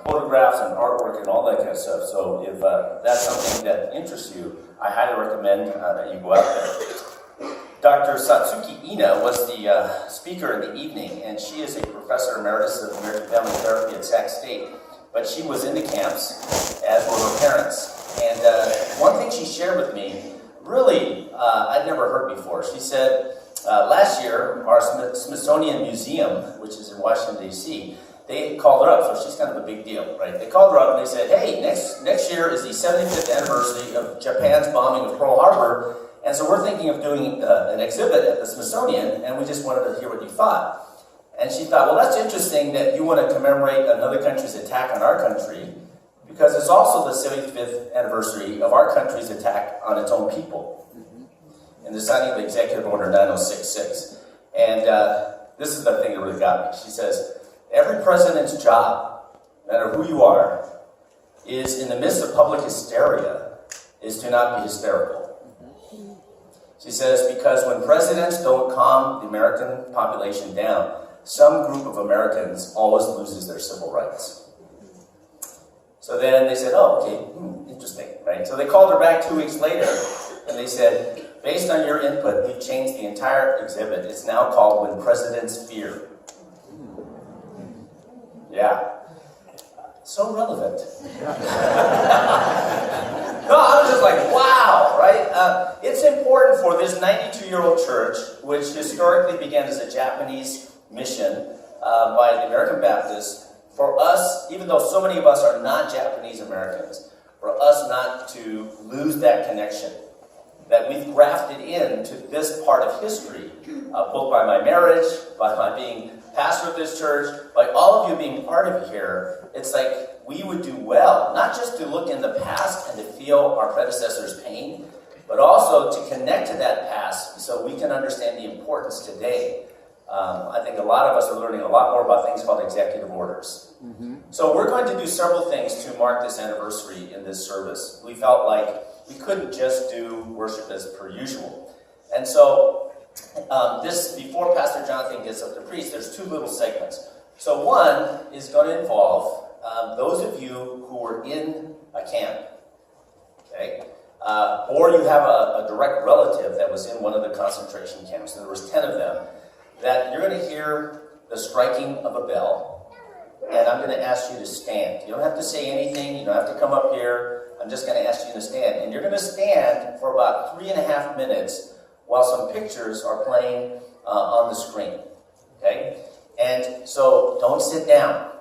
photographs and artwork and all that kind of stuff. So if that's something that interests you, I highly recommend that you go out there. Dr. Satsuki Ina was the speaker in the evening, and she is a professor emeritus of American Family Therapy at Sac State. But she was in the camps, as were her parents. And one thing she shared with me, really, I'd never heard before. She said, last year, our Smithsonian Museum, which is in Washington, D.C., they called her up, so she's kind of a big deal, right? They called her up and they said, hey, next year is the 75th anniversary of Japan's bombing of Pearl Harbor, and so we're thinking of doing an exhibit at the Smithsonian, and we just wanted to hear what you thought. And she thought, well, that's interesting that you want to commemorate another country's attack on our country, because it's also the 75th anniversary of our country's attack on its own people, in the signing of Executive Order 9066. And this is the thing that really got me. She says, every president's job, no matter who you are, is in the midst of public hysteria, is to not be hysterical. She says, because when presidents don't calm the American population down, some group of Americans always loses their civil rights. So then they said, oh, okay, interesting, right? So they called her back 2 weeks later, and they said, based on your input, we've changed the entire exhibit. It's now called When Presidents Fear. Yeah. So relevant. No, I was just like, wow, right? It's important for this 92-year-old church, which historically began as a Japanese mission by the American Baptists, for us, even though so many of us are not Japanese Americans, for us not to lose that connection that we've grafted into this part of history, both by my marriage, by my being pastor of this church, by all of you being part of here. It's like we would do well, not just to look in the past and to feel our predecessors' pain, but also to connect to that past so we can understand the importance today. I think a lot of us are learning a lot more about things called executive orders. So we're going to do several things to mark this anniversary in this service. We felt like we couldn't just do worship as per usual. And so before Pastor Jonathan gets up to preach, there's 2 little segments. So one is going to involve those of you who were in a camp, okay? Or you have a direct relative that was in one of the concentration camps. There was 10 of them. That you're going to hear the striking of a bell, and I'm going to ask you to stand. You don't have to say anything. You don't have to come up here. I'm just going to ask you to stand. And you're going to stand for about 3.5 minutes while some pictures are playing on the screen. Okay? And so don't sit down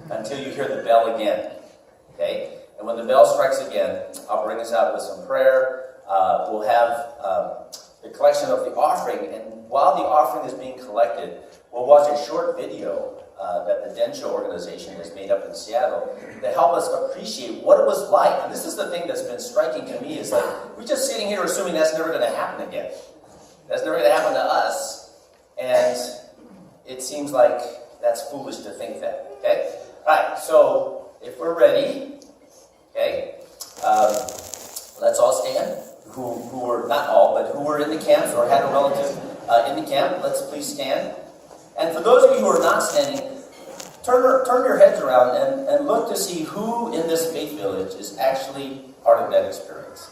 until you hear the bell again. Okay? And when the bell strikes again, I'll bring us out with some prayer. We'll have the collection of the offering, and while the offering is being collected, we'll watch a short video that the Densho organization has made up in Seattle to help us appreciate what it was like. And this is the thing that's been striking to me, is like, we're just sitting here assuming that's never going to happen again. That's never going to happen to us, and it seems like that's foolish to think that, okay? All right, so if we're ready, okay, let's all stand. Who were, not all, but who were in the camps or had a relative in the camp, let's please stand. And for those of you who are not standing, turn your heads around and look to see who in this faith village is actually part of that experience.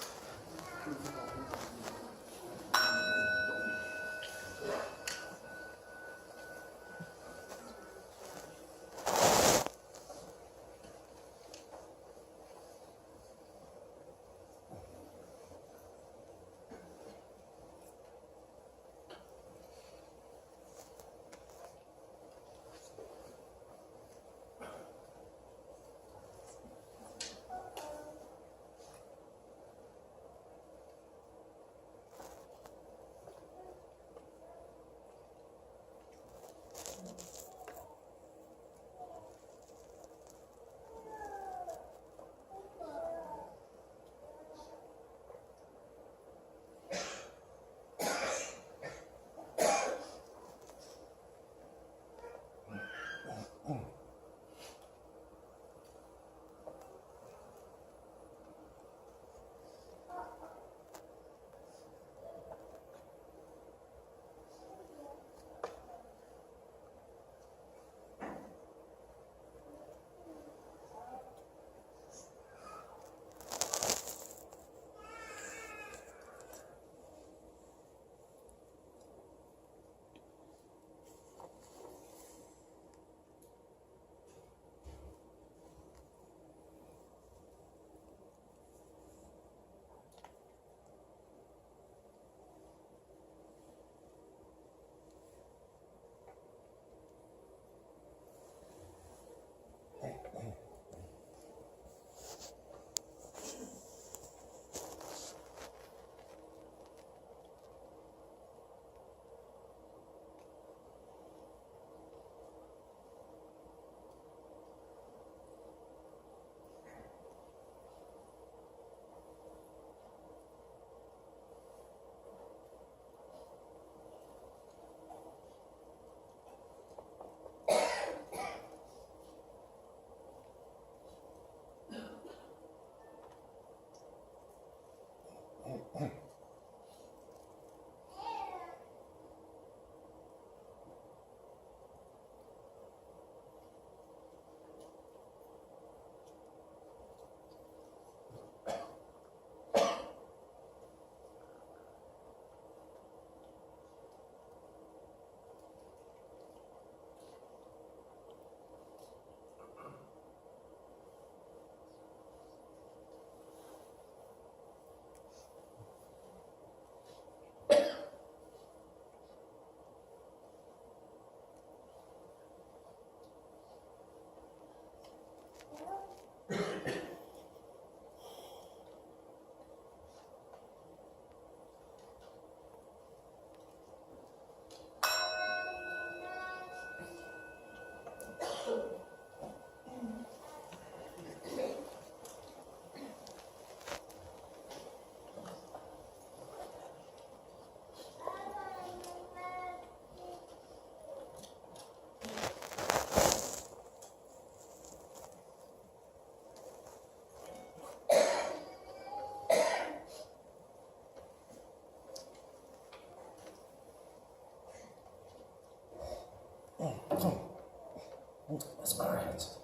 Let's bow our heads.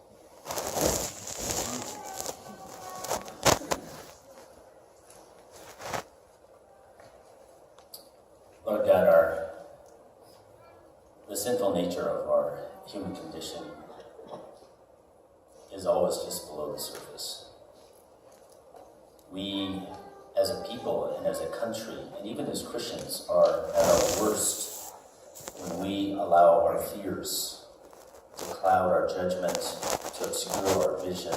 Lord God, the sinful nature of our human condition is always just below the surface. We, as a people and as a country, and even as Christians, are at our worst when we allow our fears to cloud our judgment, to obscure our vision,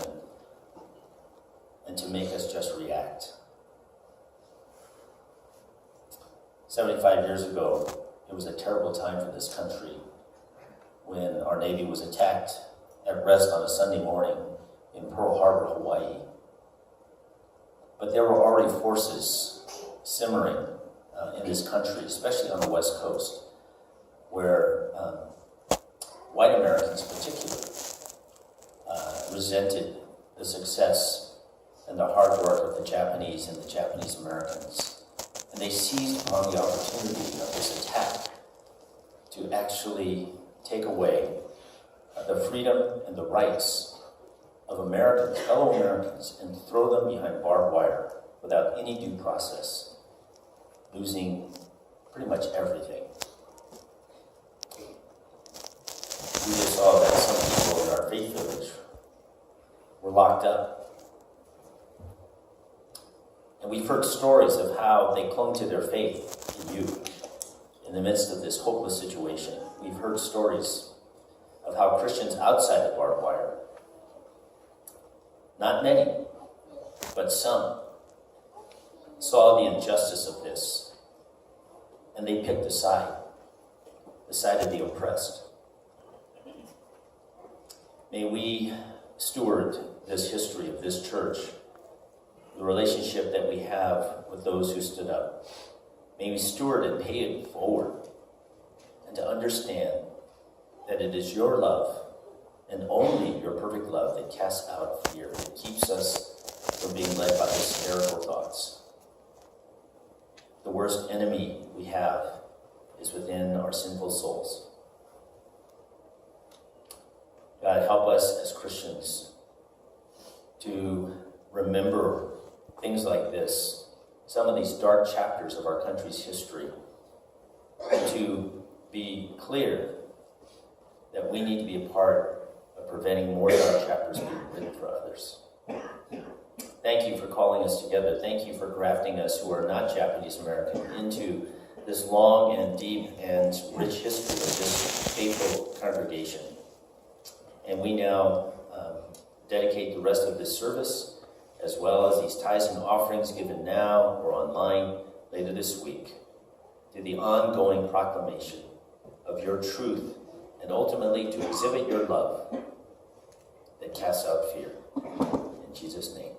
and to make us just react. 75 years ago, it was a terrible time for this country when our Navy was attacked at rest on a Sunday morning in Pearl Harbor, Hawaii. But there were already forces simmering in this country, especially on the West Coast, where white Americans particularly resented the success and the hard work of the Japanese and the Japanese Americans. And they seized upon the opportunity of this attack to actually take away the freedom and the rights of Americans, fellow Americans, and throw them behind barbed wire without any due process, losing pretty much everything. We just saw that some people in our faith village were locked up. And we've heard stories of how they clung to their faith in you in the midst of this hopeless situation. We've heard stories of how Christians outside the barbed wire, not many, but some, saw the injustice of this, and they picked a side, the side of the oppressed. May we steward this history of this church, the relationship that we have with those who stood up. May we steward and pay it forward, and to understand that it is your love, and only your perfect love, that casts out fear, that keeps us from being led by hysterical thoughts. The worst enemy we have is within our sinful souls. God, help us as Christians to remember things like this, some of these dark chapters of our country's history, and to be clear that we need to be a part of preventing more dark chapters being written for others. Thank you for calling us together. Thank you for grafting us who are not Japanese American into this long and deep and rich history of this faithful congregation. And we now dedicate the rest of this service, as well as these tithes and offerings given now or online later this week, to the ongoing proclamation of your truth, and ultimately to exhibit your love that casts out fear. In Jesus' name.